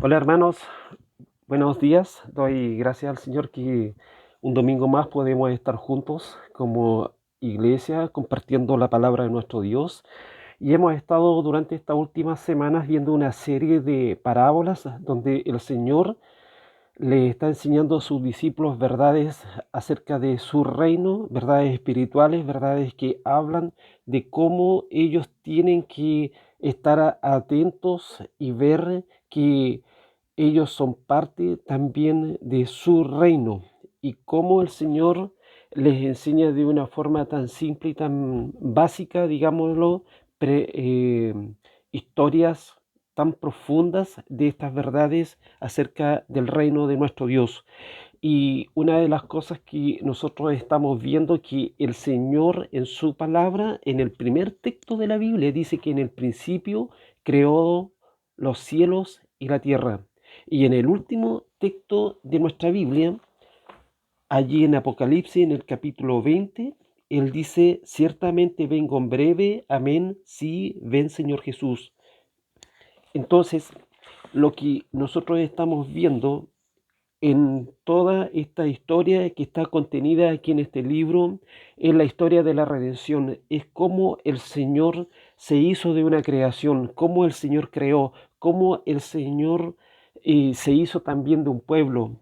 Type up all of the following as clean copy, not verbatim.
Hola hermanos, buenos días. Doy gracias al Señor que un domingo más podemos estar juntos como iglesia compartiendo la palabra de nuestro Dios. Y hemos estado durante estas últimas semanas viendo una serie de parábolas donde el Señor le está enseñando a sus discípulos verdades acerca de su reino, verdades espirituales, verdades que hablan de cómo ellos tienen que estar atentos y ver que ellos son parte también de su reino y cómo el Señor les enseña de una forma tan simple y tan básica, digámoslo, historias tan profundas de estas verdades acerca del reino de nuestro Dios. Y una de las cosas que nosotros estamos viendo que el Señor en su palabra, en el primer texto de la Biblia, dice que en el principio creó los cielos y la tierra. Y en el último texto de nuestra Biblia, allí en Apocalipsis, en el capítulo 20, Él dice, ciertamente vengo en breve, amén, sí, ven Señor Jesús. Entonces, lo que nosotros estamos viendo en toda esta historia que está contenida aquí en este libro, es la historia de la redención, es cómo el Señor se hizo de una creación, cómo el Señor creó, cómo el Señor se hizo también de un pueblo,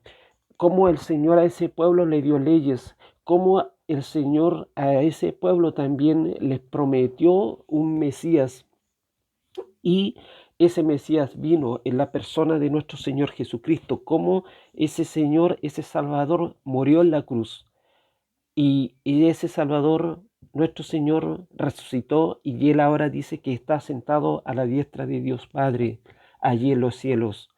cómo el Señor a ese pueblo le dio leyes, cómo el Señor a ese pueblo también les prometió un Mesías y ese Mesías vino en la persona de nuestro Señor Jesucristo, como ese Señor, ese Salvador murió en la cruz y ese Salvador, nuestro Señor, resucitó y Él ahora dice que está sentado a la diestra de Dios Padre, allí en los cielos.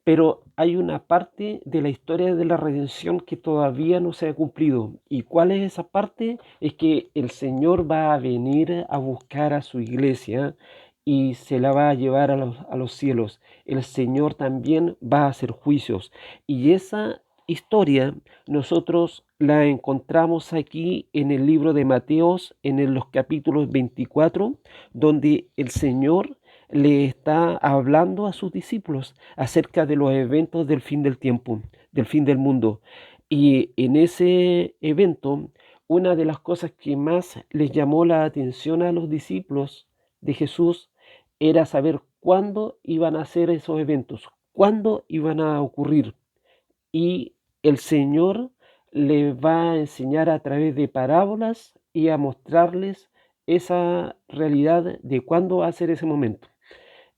Pero hay una parte de la historia de la redención que todavía no se ha cumplido. ¿Y cuál es esa parte? Es que el Señor va a venir a buscar a su iglesia y se la va a llevar a los cielos. El Señor también va a hacer juicios. Y esa historia nosotros la encontramos aquí en el libro de Mateos, en los capítulos 24, donde el Señor le está hablando a sus discípulos acerca de los eventos del fin del tiempo, del fin del mundo. Y en ese evento, una de las cosas que más les llamó la atención a los discípulos de Jesús era saber cuándo iban a ser esos eventos, cuándo iban a ocurrir. Y el Señor les va a enseñar a través de parábolas y a mostrarles esa realidad de cuándo va a ser ese momento.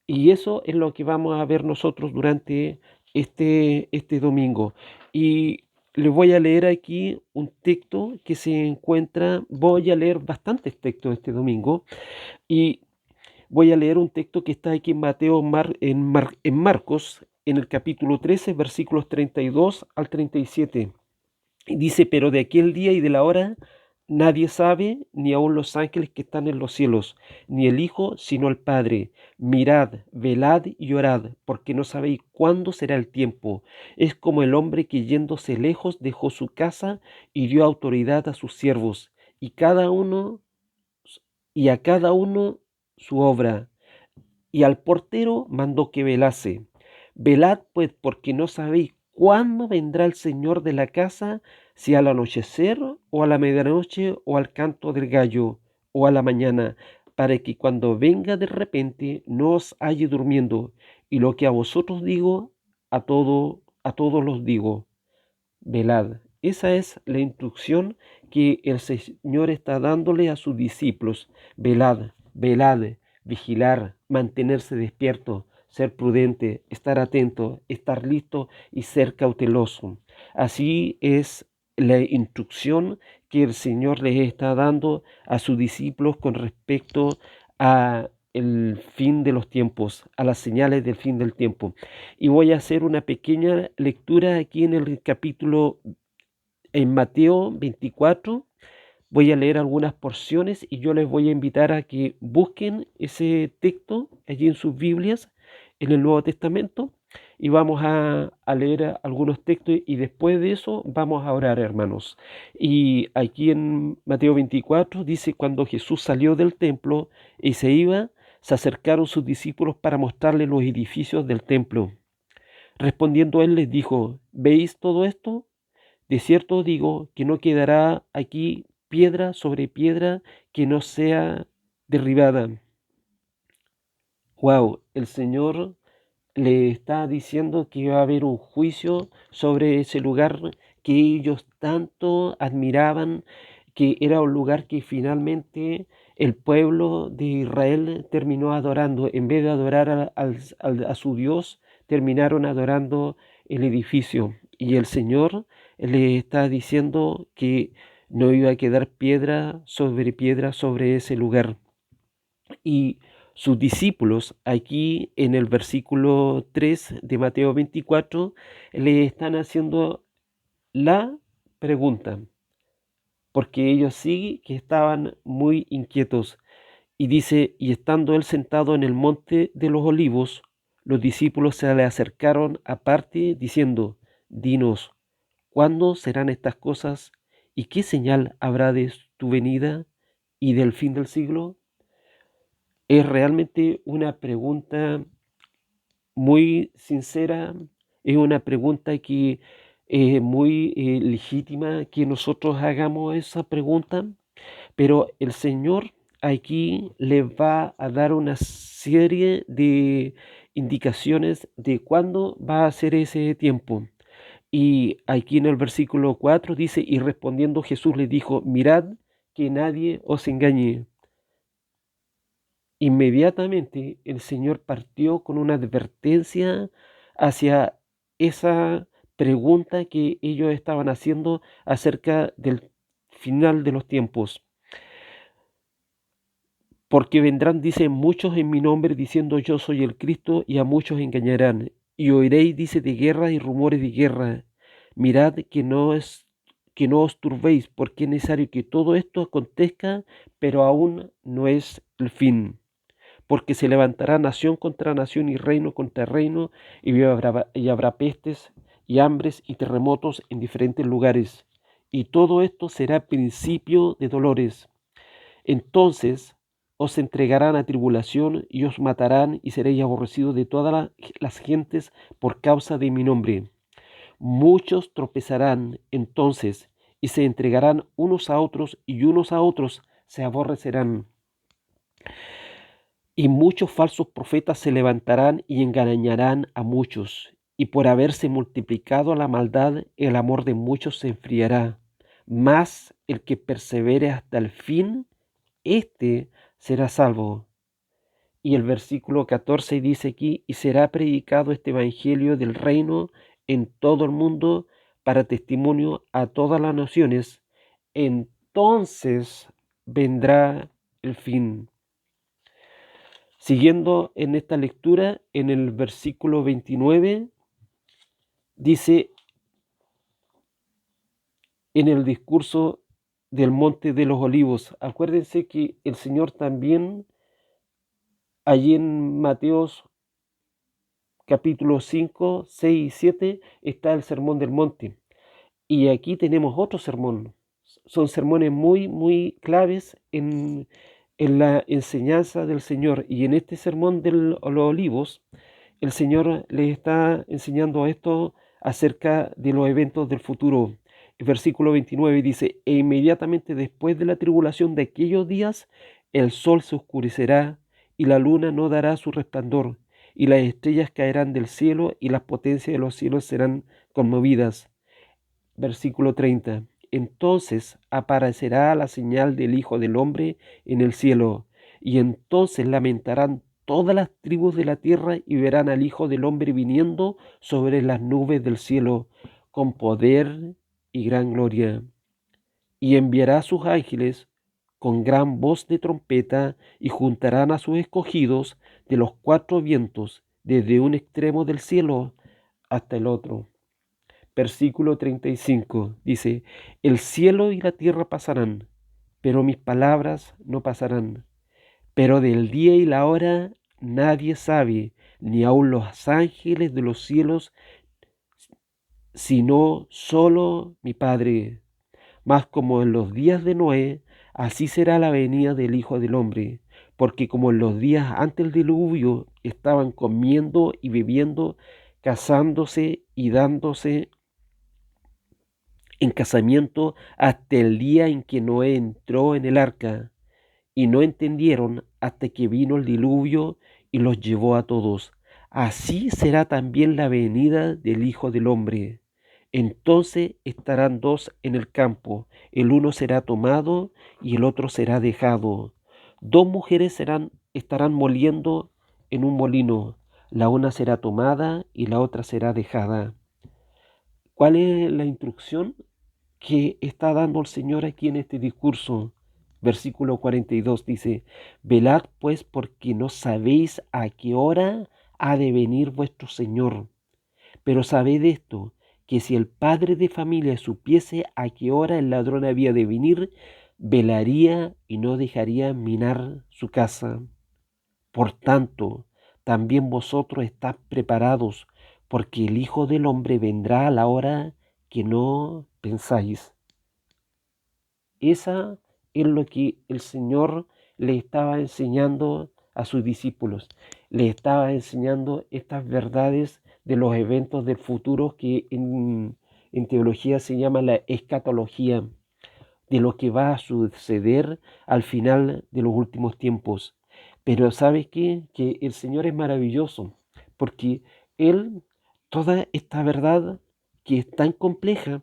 Y eso es lo que vamos a ver nosotros durante este domingo. Y les voy a leer aquí un texto que se encuentra, voy a leer bastantes textos este domingo, y voy a leer un texto que está aquí en Mateo, en Marcos, en el capítulo 13, versículos 32 al 37. Y dice, pero de aquel día y de la hora nadie sabe, ni aun los ángeles que están en los cielos, ni el Hijo, sino el Padre. Mirad, velad y orad, porque no sabéis cuándo será el tiempo. Es como el hombre que yéndose lejos dejó su casa y dio autoridad a sus siervos, y a cada uno su obra. Y al portero mandó que velase. Velad pues, porque no sabéis cuándo vendrá el Señor de la casa, si al anochecer, o a la medianoche, o al canto del gallo, o a la mañana, para que cuando venga de repente no os halle durmiendo. Y lo que a vosotros digo, a todos los digo, velad. Esa es la instrucción que el Señor está dándole a sus discípulos. Velad, velad, vigilar, mantenerse despierto, ser prudente, estar atento, estar listo y ser cauteloso. Así es la instrucción que el Señor les está dando a sus discípulos con respecto a el fin de los tiempos, a las señales del fin del tiempo. Y voy a hacer una pequeña lectura aquí en el capítulo, en Mateo 24. Voy a leer algunas porciones y yo les voy a invitar a que busquen ese texto allí en sus Biblias, en el Nuevo Testamento, y vamos a leer algunos textos y después de eso vamos a orar, hermanos. Y aquí en Mateo 24 dice, cuando Jesús salió del templo y se iba, se acercaron sus discípulos para mostrarle los edificios del templo. Respondiendo él les dijo: ¿Veis todo esto? De cierto os digo que no quedará aquí piedra sobre piedra que no sea derribada. Wow, el Señor le está diciendo que va a haber un juicio sobre ese lugar que ellos tanto admiraban, que era un lugar que finalmente el pueblo de Israel terminó adorando. En vez de adorar a su Dios, terminaron adorando el edificio. Y el Señor le está diciendo que no iba a quedar piedra sobre ese lugar. Y sus discípulos, aquí en el versículo 3 de Mateo 24, le están haciendo la pregunta, porque ellos sí que estaban muy inquietos. Y dice: y estando él sentado en el monte de los olivos, los discípulos se le acercaron aparte diciendo: Dinos, ¿cuándo serán estas cosas? ¿Y qué señal habrá de tu venida y del fin del siglo? Es realmente una pregunta muy sincera, es una pregunta que es muy legítima que nosotros hagamos esa pregunta, pero el Señor aquí le va a dar una serie de indicaciones de cuándo va a ser ese tiempo. Y aquí en el versículo 4 dice: y respondiendo Jesús le dijo: mirad que nadie os engañe. Inmediatamente el Señor partió con una advertencia hacia esa pregunta que ellos estaban haciendo acerca del final de los tiempos. Porque vendrán, dice, muchos en mi nombre diciendo: yo soy el Cristo, y a muchos engañarán. Y oiréis, dice, de guerra y rumores de guerra. Mirad que no os turbéis, porque es necesario que todo esto acontezca, pero aún no es el fin. Porque se levantará nación contra nación y reino contra reino, y habrá pestes y hambres y terremotos en diferentes lugares. Y todo esto será principio de dolores. Entonces os entregarán a tribulación y os matarán, y seréis aborrecidos de todas las gentes por causa de mi nombre. Muchos tropezarán entonces y se entregarán unos a otros, y unos a otros se aborrecerán. Y muchos falsos profetas se levantarán y engañarán a muchos. Y por haberse multiplicado la maldad, el amor de muchos se enfriará. Mas el que persevere hasta el fin, éste será salvo. Y el versículo 14 dice aquí: y será predicado este evangelio del reino en todo el mundo para testimonio a todas las naciones. Entonces vendrá el fin. Siguiendo en esta lectura, en el versículo 29, dice: en el discurso del Monte de los Olivos. Acuérdense que el Señor también, allí en Mateos capítulo 5, 6 y 7, está el Sermón del Monte. Y aquí tenemos otro sermón. Son sermones muy, muy claves en la enseñanza del Señor. Y en este sermón de los olivos, el Señor les está enseñando esto acerca de los eventos del futuro. El versículo 29 dice: e inmediatamente después de la tribulación de aquellos días, el sol se oscurecerá y la luna no dará su resplandor, y las estrellas caerán del cielo y las potencias de los cielos serán conmovidas. Versículo 30. Entonces aparecerá la señal del Hijo del Hombre en el cielo, y entonces lamentarán todas las tribus de la tierra y verán al Hijo del Hombre viniendo sobre las nubes del cielo con poder y gran gloria. Y enviará a sus ángeles con gran voz de trompeta, y juntarán a sus escogidos de los cuatro vientos, desde un extremo del cielo hasta el otro. Versículo 35 dice: el cielo y la tierra pasarán, pero mis palabras no pasarán. Pero del día y la hora nadie sabe, ni aun los ángeles de los cielos, sino solo mi Padre. Mas como en los días de Noé, así será la venida del Hijo del Hombre. Porque como en los días antes del diluvio estaban comiendo y bebiendo, casándose y dándose en casamiento hasta el día en que Noé entró en el arca, y no entendieron hasta que vino el diluvio y los llevó a todos. Así será también la venida del Hijo del Hombre. Entonces estarán dos en el campo, el uno será tomado y el otro será dejado. Dos mujeres estarán moliendo en un molino, la una será tomada y la otra será dejada. ¿Cuál es la instrucción que está dando el Señor aquí en este discurso? Versículo 42 dice: velad pues, porque no sabéis a qué hora ha de venir vuestro Señor. Pero sabed esto, que si el padre de familia supiese a qué hora el ladrón había de venir, velaría y no dejaría minar su casa. Por tanto, también vosotros estad preparados, porque el Hijo del Hombre vendrá a la hora que no pensáis. Esa es lo que el Señor le estaba enseñando a sus discípulos. Le estaba enseñando estas verdades de los eventos del futuro que en teología se llama la escatología, de lo que va a suceder al final de los últimos tiempos. Pero ¿sabes qué? Que el Señor es maravilloso, porque Él, toda esta verdad que es tan compleja,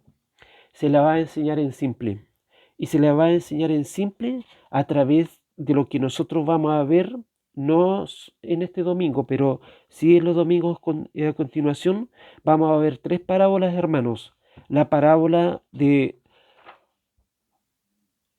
se la va a enseñar en simple. Y se la va a enseñar en simple a través de lo que nosotros vamos a ver, no en este domingo, pero sí en los domingos a continuación, vamos a ver tres parábolas, hermanos. La parábola de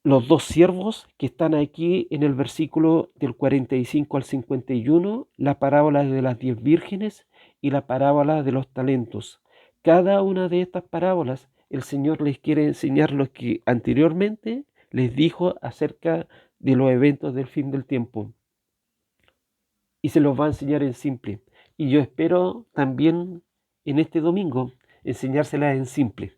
los dos siervos que están aquí en el versículo del 45 al 51, la parábola de las 10 vírgenes y la parábola de los talentos. Cada una de estas parábolas el Señor les quiere enseñar lo que anteriormente les dijo acerca de los eventos del fin del tiempo. Y se los va a enseñar en simple. Y yo espero también en este domingo enseñárselas en simple,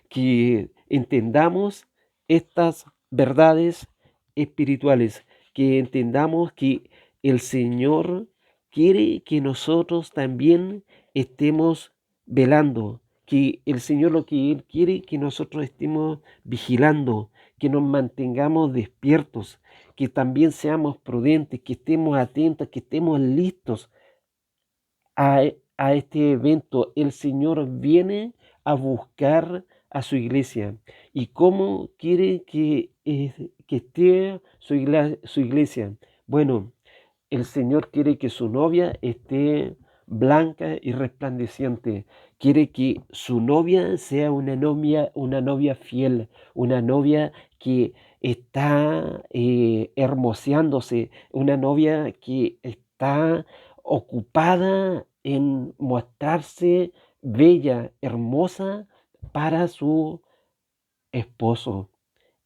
que entendamos estas verdades espirituales, que entendamos que el Señor quiere que nosotros también estemos velando, que el Señor lo que Él quiere que nosotros estemos vigilando, que nos mantengamos despiertos, que también seamos prudentes, que estemos atentos, que estemos listos a este evento. El Señor viene a buscar a su iglesia. ¿Y cómo quiere que esté su iglesia? Bueno, el Señor quiere que su novia esté blanca y resplandeciente. Quiere que su novia sea una novia fiel, una novia que está hermoseándose, una novia que está ocupada en mostrarse bella, hermosa para su esposo.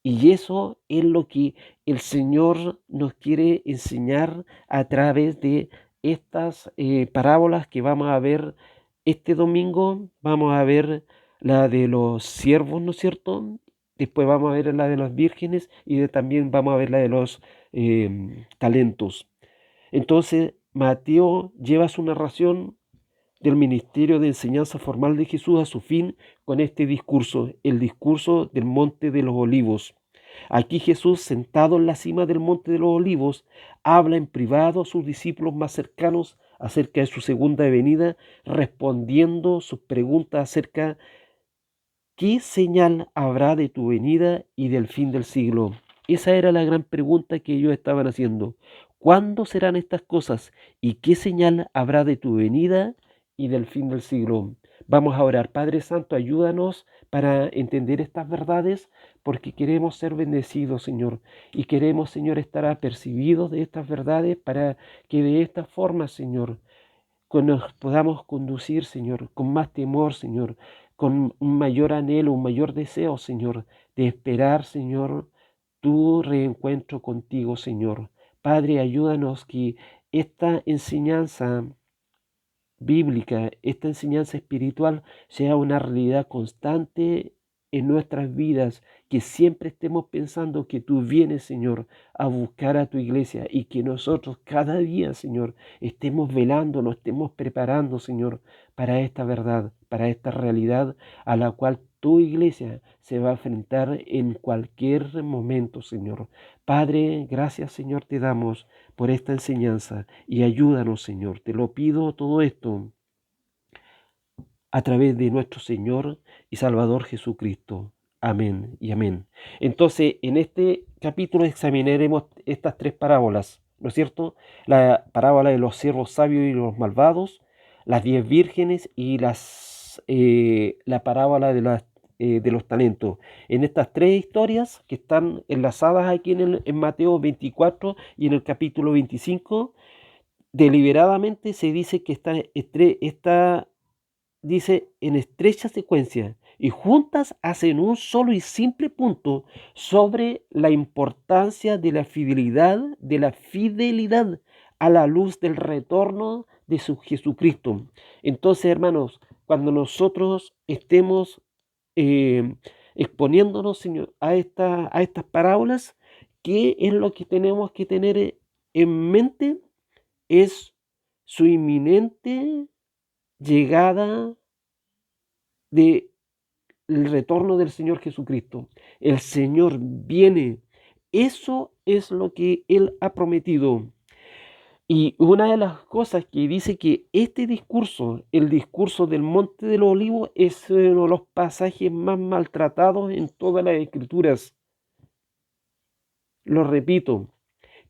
Y eso es lo que el Señor nos quiere enseñar a través de estas parábolas que vamos a ver este domingo. Vamos a ver la de los siervos, ¿no es cierto? Después vamos a ver la de las vírgenes y también vamos a ver la de los talentos. Entonces, Mateo lleva su narración del ministerio de enseñanza formal de Jesús a su fin con este discurso, el discurso del Monte de los Olivos. Aquí Jesús, sentado en la cima del Monte de los Olivos, habla en privado a sus discípulos más cercanos acerca de su segunda venida, respondiendo sus preguntas acerca ¿qué señal habrá de tu venida y del fin del siglo? Esa era la gran pregunta que ellos estaban haciendo. ¿Cuándo serán estas cosas? ¿Y qué señal habrá de tu venida y del fin del siglo? Vamos a orar. Padre Santo, ayúdanos para entender estas verdades, porque queremos ser bendecidos, Señor. Y queremos, Señor, estar apercibidos de estas verdades para que de esta forma, Señor, nos podamos conducir, Señor, con más temor, Señor, con un mayor anhelo, un mayor deseo, Señor, de esperar, Señor, tu reencuentro contigo, Señor. Padre, ayúdanos que esta enseñanza bíblica, esta enseñanza espiritual sea una realidad constante en nuestras vidas, que siempre estemos pensando que tú vienes, Señor, a buscar a tu iglesia y que nosotros cada día, Señor, estemos velando, nos estemos preparando, Señor, para esta verdad, para esta realidad a la cual tu iglesia se va a enfrentar en cualquier momento, Señor. Padre, gracias, Señor, te damos por esta enseñanza y ayúdanos, Señor. Te lo pido todo esto a través de nuestro Señor y Salvador Jesucristo. Amén y amén. Entonces, en este capítulo examinaremos estas tres parábolas, ¿no es cierto? La parábola de los siervos sabios y los malvados, las 10 vírgenes y la parábola de los talentos. En estas tres historias que están enlazadas aquí en Mateo 24 y en el capítulo 25, deliberadamente se dice que dice en estrecha secuencia y juntas hacen un solo y simple punto sobre la importancia de la fidelidad a la luz del retorno de su Jesucristo. Entonces, hermanos, cuando nosotros estemos eh, exponiéndonos, Señor, a estas parábolas, ¿qué es lo que tenemos que tener en mente? Es su inminente llegada del retorno del Señor Jesucristo. El Señor viene. Eso es lo que Él ha prometido. Y una de las cosas que dice que este discurso, el discurso del Monte de los Olivos, es uno de los pasajes más maltratados en todas las Escrituras. Lo repito,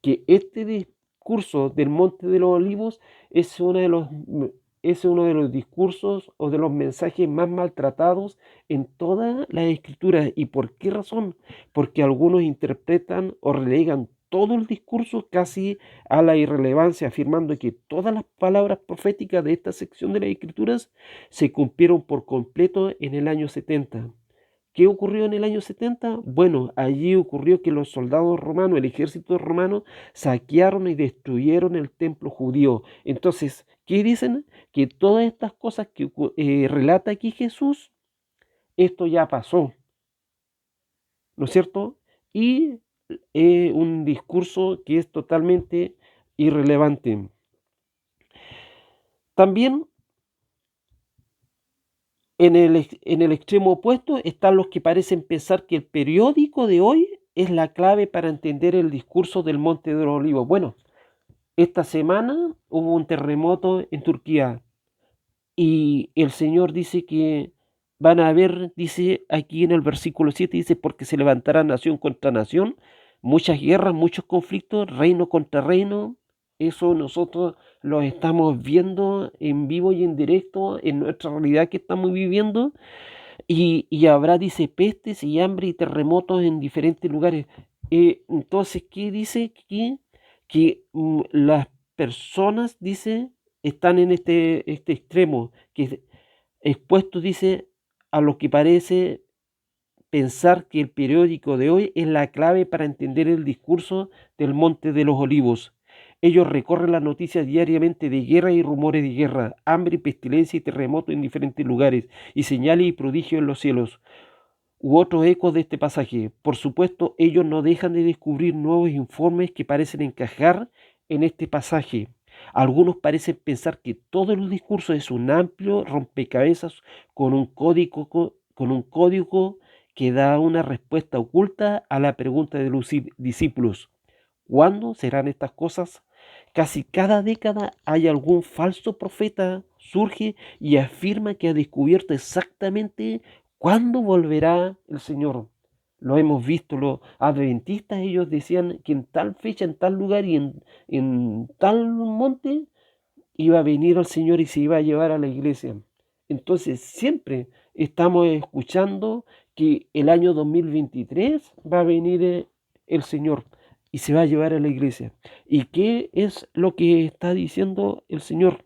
que este discurso del Monte de los Olivos es uno de los discursos o de los mensajes más maltratados en toda la escritura. ¿Y por qué razón? Porque algunos interpretan o relegan todo el discurso casi a la irrelevancia, afirmando que todas las palabras proféticas de esta sección de las escrituras se cumplieron por completo en el año 70. ¿Qué ocurrió en el año 70? Bueno, allí ocurrió que los soldados romanos, el ejército romano, saquearon y destruyeron el templo judío. Entonces, ¿qué dicen? Que todas estas cosas que relata aquí Jesús, esto ya pasó, ¿no es cierto? Y un discurso que es totalmente irrelevante. También en el extremo opuesto están los que parecen pensar que el periódico de hoy es la clave para entender el discurso del Monte de los Olivos. Bueno, esta semana hubo un terremoto en Turquía y el Señor dice que van a haber, dice aquí en el versículo 7, dice, porque se levantará nación contra nación, muchas guerras, muchos conflictos, reino contra reino. Eso nosotros lo estamos viendo en vivo y en directo en nuestra realidad que estamos viviendo. Y habrá, dice, pestes y hambre y terremotos en diferentes lugares. Entonces, ¿qué dice aquí? Que las personas, dice, están en este extremo, que es expuestos, dice, a lo que parece pensar que el periódico de hoy es la clave para entender el discurso del Monte de los Olivos. Ellos recorren las noticias diariamente de guerra y rumores de guerra, hambre, pestilencia y terremoto en diferentes lugares, y señales y prodigios en los cielos, u otros ecos de este pasaje. Por supuesto, ellos no dejan de descubrir nuevos informes que parecen encajar en este pasaje. Algunos parecen pensar que todo el discurso es un amplio rompecabezas con un código que da una respuesta oculta a la pregunta de los discípulos. ¿Cuándo serán estas cosas? Casi cada década hay algún falso profeta surge y afirma que ha descubierto exactamente cuándo volverá el Señor. Lo hemos visto, los adventistas, ellos decían que en tal fecha, en tal lugar y en tal monte iba a venir el Señor y se iba a llevar a la iglesia. Entonces siempre estamos escuchando que el año 2023 va a venir el Señor y se va a llevar a la iglesia. ¿Y qué es lo que está diciendo el Señor?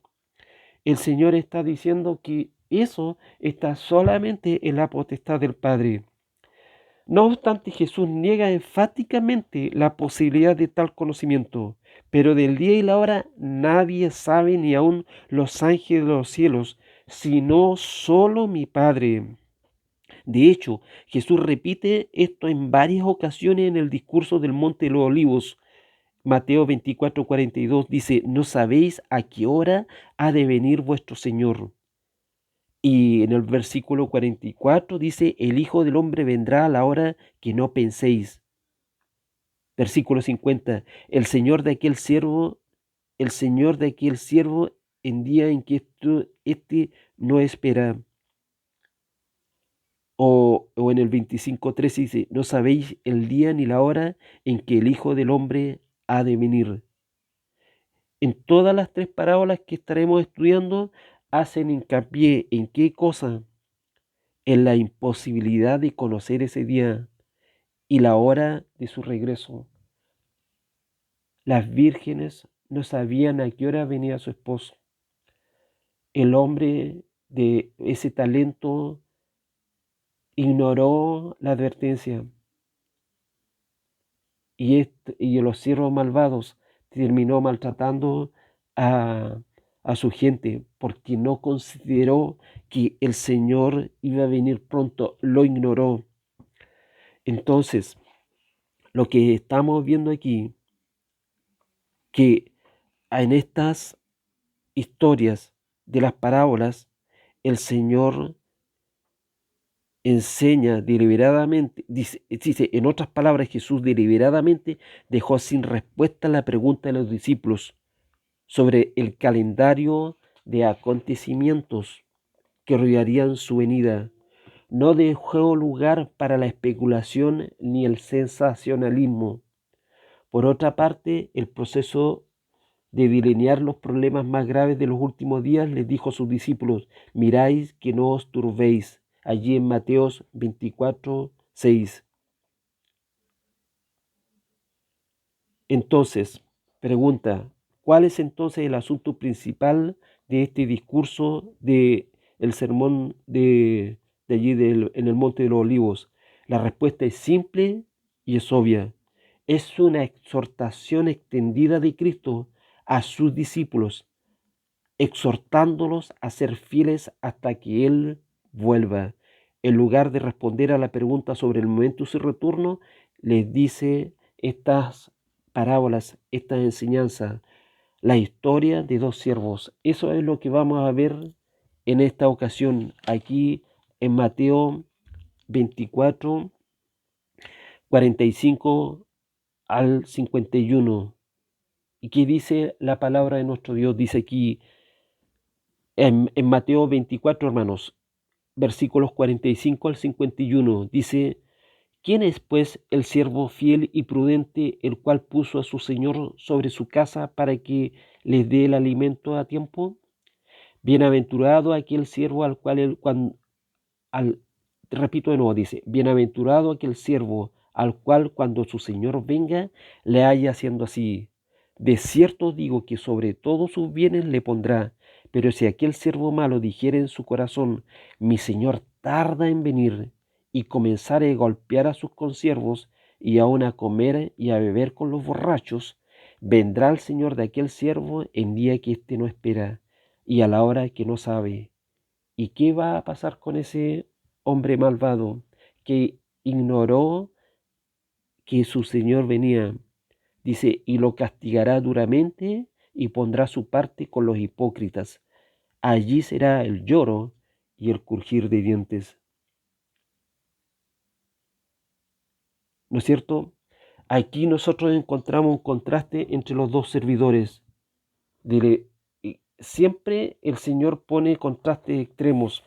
El Señor está diciendo que eso está solamente en la potestad del Padre. No obstante, Jesús niega enfáticamente la posibilidad de tal conocimiento, pero del día y la hora nadie sabe, ni aun los ángeles de los cielos, sino solo mi Padre. De hecho, Jesús repite esto en varias ocasiones en el discurso del Monte de los Olivos. Mateo 24:42 dice, no sabéis a qué hora ha de venir vuestro Señor. Y en el versículo 44 dice, el Hijo del Hombre vendrá a la hora que no penséis. Versículo 50, el Señor de aquel siervo en día en que este no espera. O en el 25:13 dice, no sabéis el día ni la hora en que el Hijo del Hombre ha de venir. En todas las tres parábolas que estaremos estudiando, hacen hincapié en qué cosa, en la imposibilidad de conocer ese día y la hora de su regreso. Las vírgenes no sabían a qué hora venía su esposo. El hombre de ese talento ignoró la advertencia y los siervos malvados terminó maltratando a, a su gente porque no consideró que el Señor iba a venir pronto, lo ignoró. Entonces, lo que estamos viendo aquí, que en estas historias de las parábolas, el Señor enseña deliberadamente, dice, en otras palabras, Jesús deliberadamente dejó sin respuesta la pregunta de los discípulos sobre el calendario de acontecimientos que rodearían su venida. No dejó lugar para la especulación ni el sensacionalismo. Por otra parte, el proceso de delinear los problemas más graves de los últimos días, les dijo a sus discípulos, miráis que no os turbéis, allí en Mateos 24:6. Entonces, pregunta, ¿cuál es entonces el asunto principal de este discurso de el sermón de allí en el Monte de los Olivos? La respuesta es simple y es obvia. Es una exhortación extendida de Cristo a sus discípulos, exhortándolos a ser fieles hasta que Él vuelva. En lugar de responder a la pregunta sobre el momento de su retorno, les dice estas parábolas, esta enseñanza, la historia de dos siervos. Eso es lo que vamos a ver en esta ocasión, aquí en Mateo 24, 45 al 51. ¿Y qué dice la palabra de nuestro Dios? Dice aquí en Mateo 24, hermanos, versículos 45 al 51, dice, ¿quién es pues el siervo fiel y prudente, el cual puso a su señor sobre su casa para que les dé el alimento a tiempo? Bienaventurado aquel siervo al cual repito de nuevo, dice, bienaventurado aquel siervo al cual cuando su señor venga le haya haciendo así. De cierto digo que sobre todos sus bienes le pondrá, pero si aquel siervo malo dijere en su corazón, mi señor tarda en venir, y comenzare a golpear a sus consiervos, y aun a comer y a beber con los borrachos, vendrá el señor de aquel siervo en día que éste no espera, y a la hora que no sabe. ¿Y qué va a pasar con ese hombre malvado que ignoró que su señor venía? Dice, y lo castigará duramente y pondrá su parte con los hipócritas. Allí será el lloro y el crujir de dientes. ¿No es cierto? Aquí nosotros encontramos un contraste entre los dos servidores. Siempre el Señor pone contrastes extremos.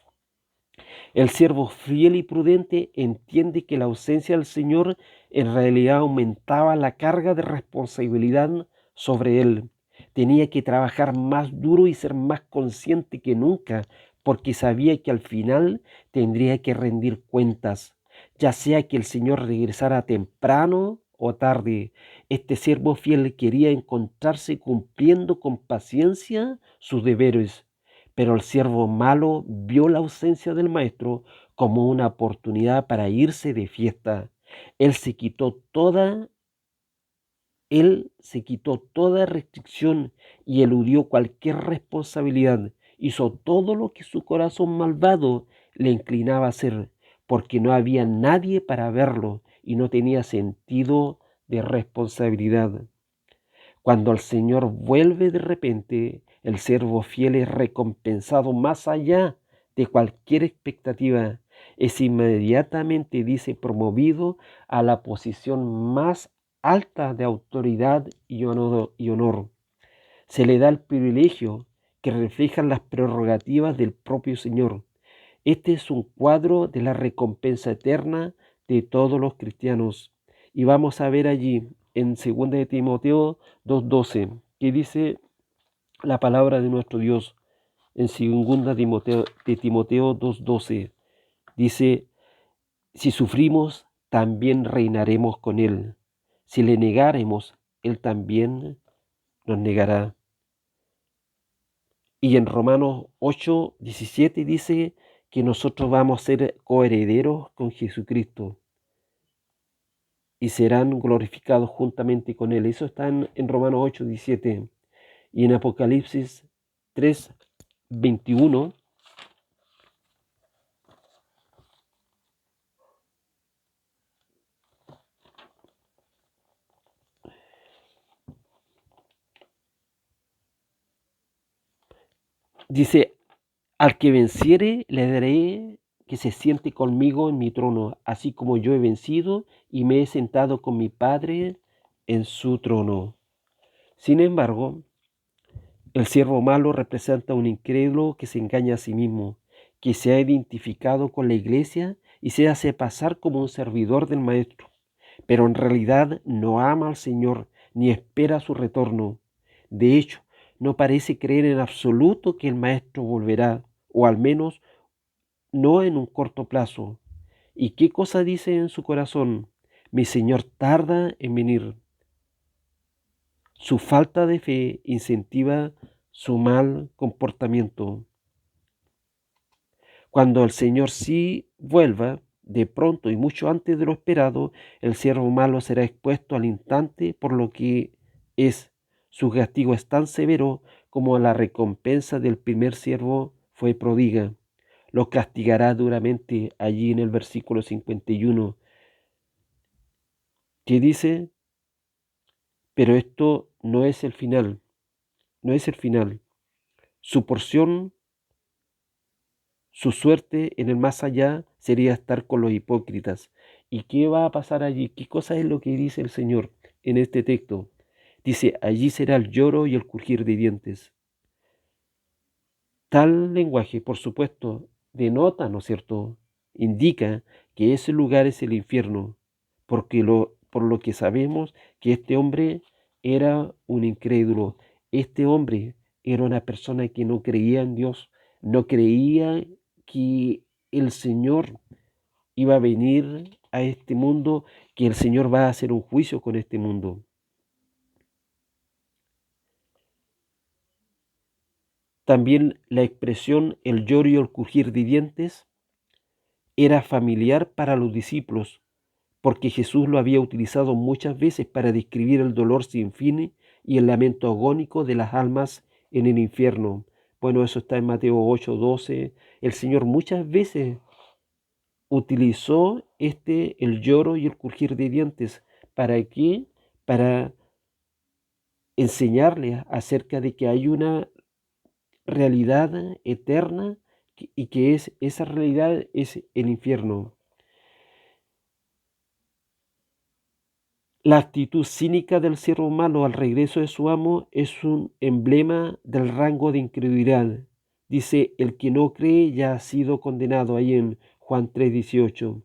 El siervo fiel y prudente entiende que la ausencia del Señor en realidad aumentaba la carga de responsabilidad sobre él. Tenía que trabajar más duro y ser más consciente que nunca, porque sabía que al final tendría que rendir cuentas, ya sea que el Señor regresara temprano o tarde. Este siervo fiel quería encontrarse cumpliendo con paciencia sus deberes, pero el siervo malo vio la ausencia del maestro como una oportunidad para irse de fiesta. Él se quitó toda, él se quitó toda restricción y eludió cualquier responsabilidad. Hizo todo lo que su corazón malvado le inclinaba a hacer, porque no había nadie para verlo y no tenía sentido de responsabilidad. Cuando el Señor vuelve de repente, el siervo fiel es recompensado más allá de cualquier expectativa. Es inmediatamente, dice, promovido a la posición más alta de autoridad y honor. Se le da el privilegio que reflejan las prerrogativas del propio Señor. Este es un cuadro de la recompensa eterna de todos los cristianos. Y vamos a ver allí en 2 de Timoteo 2:12, que dice la palabra de nuestro Dios. En 2 de Timoteo 2:12 dice, si sufrimos, también reinaremos con Él. Si le negáremos, Él también nos negará. Y en Romanos 8:17 dice que nosotros vamos a ser coherederos con Jesucristo y serán glorificados juntamente con Él. Eso está en Romanos 8:17. Y en Apocalipsis 3:21 dice, al que venciere le daré que se siente conmigo en mi trono, así como yo he vencido y me he sentado con mi Padre en su trono. Sin embargo, el siervo malo representa a un incrédulo que se engaña a sí mismo, que se ha identificado con la iglesia y se hace pasar como un servidor del Maestro, pero en realidad no ama al Señor ni espera su retorno. De hecho, no parece creer en absoluto que el Maestro volverá, o al menos no en un corto plazo. ¿Y qué cosa dice en su corazón? Mi Señor tarda en venir. Su falta de fe incentiva su mal comportamiento. Cuando el Señor sí vuelva, de pronto y mucho antes de lo esperado, el siervo malo será expuesto al instante por lo que es. Su castigo es tan severo como la recompensa del primer siervo fue prodiga. Lo castigará duramente allí en el versículo 51, que dice, pero esto no es el final, no es el final. Su porción, su suerte en el más allá sería estar con los hipócritas. ¿Y qué va a pasar allí? ¿Qué cosa es lo que dice el Señor en este texto? Dice, allí será el lloro y el crujir de dientes. Tal lenguaje, por supuesto, denota, ¿no es cierto? Indica que ese lugar es el infierno, por lo que sabemos que este hombre era un incrédulo. Este hombre era una persona que no creía en Dios, no creía que el Señor iba a venir a este mundo, que el Señor va a hacer un juicio con este mundo. También la expresión el lloro y el crujir de dientes era familiar para los discípulos, porque Jesús lo había utilizado muchas veces para describir el dolor sin fin y el lamento agónico de las almas en el infierno. Bueno, eso está en Mateo 8:12. El Señor muchas veces utilizó el lloro y el crujir de dientes. ¿Para qué? Para enseñarles acerca de que hay una realidad eterna y que esa realidad es el infierno. La actitud cínica del siervo malo al regreso de su amo es un emblema del rango de incredulidad. Dice, el que no cree ya ha sido condenado, ahí en Juan 3:18.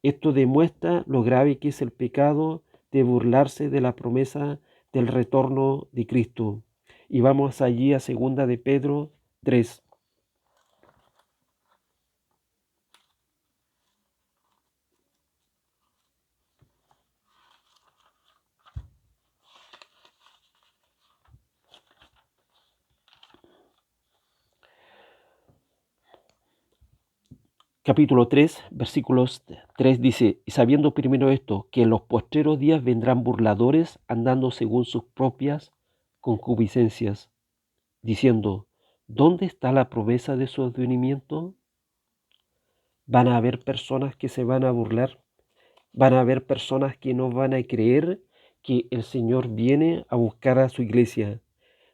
Esto demuestra lo grave que es el pecado de burlarse de la promesa del retorno de Cristo. Y vamos allí a 2 de Pedro 3. Capítulo 3, versículos 3 dice, y sabiendo primero esto, que en los postreros días vendrán burladores andando según sus propias concupiscencias, diciendo, ¿dónde está la promesa de su advenimiento? Van a haber personas que se van a burlar, van a haber personas que no van a creer que el Señor viene a buscar a su iglesia.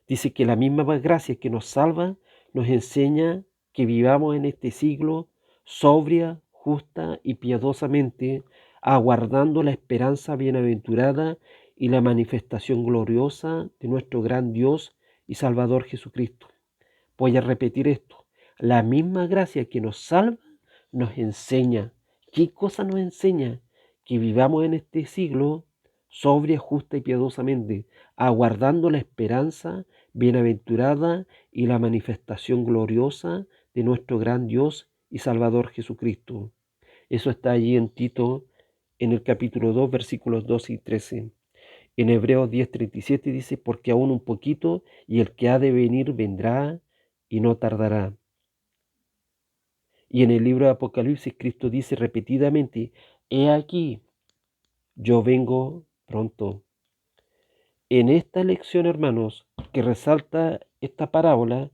Dice que la misma gracia que nos salva nos enseña que vivamos en este siglo sobria, justa y piadosamente, aguardando la esperanza bienaventurada y la manifestación gloriosa de nuestro gran Dios y Salvador Jesucristo. Voy a repetir esto. La misma gracia que nos salva nos enseña. ¿Qué cosa nos enseña? Que vivamos en este siglo sobria, justa y piadosamente, aguardando la esperanza bienaventurada y la manifestación gloriosa de nuestro gran Dios y Salvador Jesucristo. Eso está allí en Tito, en el capítulo 2, versículos 12 y 13. En Hebreos 10:37 dice, porque aún un poquito y el que ha de venir vendrá y no tardará. Y en el libro de Apocalipsis Cristo dice repetidamente, he aquí, yo vengo pronto. En esta lección, hermanos, que resalta esta parábola,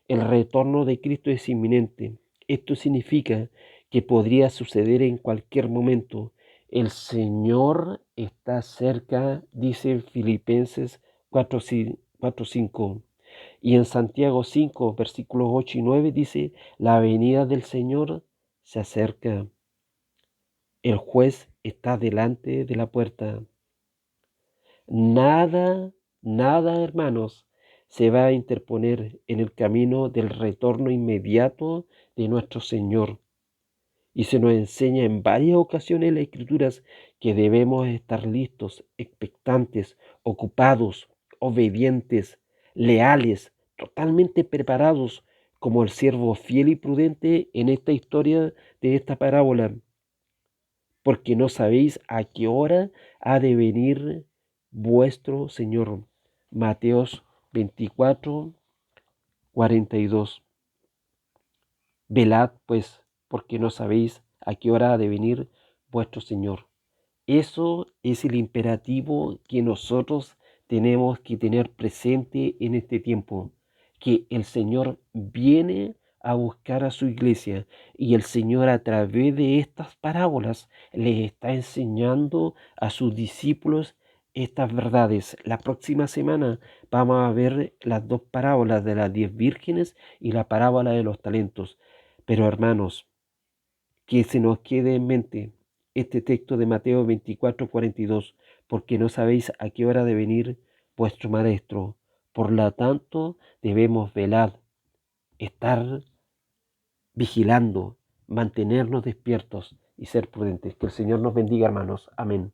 el retorno de Cristo es inminente. Esto significa que podría suceder en cualquier momento. El Señor está cerca, dice Filipenses 4:5. Y en Santiago 5, versículos 8 y 9 dice, la venida del Señor se acerca. El juez está delante de la puerta. Nada, nada, hermanos, se va a interponer en el camino del retorno inmediato de nuestro Señor. Y se nos enseña en varias ocasiones en las Escrituras que debemos estar listos, expectantes, ocupados, obedientes, leales, totalmente preparados, como el siervo fiel y prudente en esta historia de esta parábola, porque no sabéis a qué hora ha de venir vuestro Señor. Mateos 24:42. Velad, pues, porque no sabéis a qué hora ha de venir vuestro Señor. Eso es el imperativo que nosotros tenemos que tener presente en este tiempo, que el Señor viene a buscar a su iglesia y el Señor a través de estas parábolas les está enseñando a sus discípulos estas verdades. La próxima semana vamos a ver las dos parábolas de las 10 vírgenes y la parábola de los talentos. Pero hermanos, que se nos quede en mente este texto de Mateo 24:42, porque no sabéis a qué hora de venir vuestro Maestro. Por lo tanto, debemos velar, estar vigilando, mantenernos despiertos y ser prudentes. Que el Señor nos bendiga, hermanos. Amén.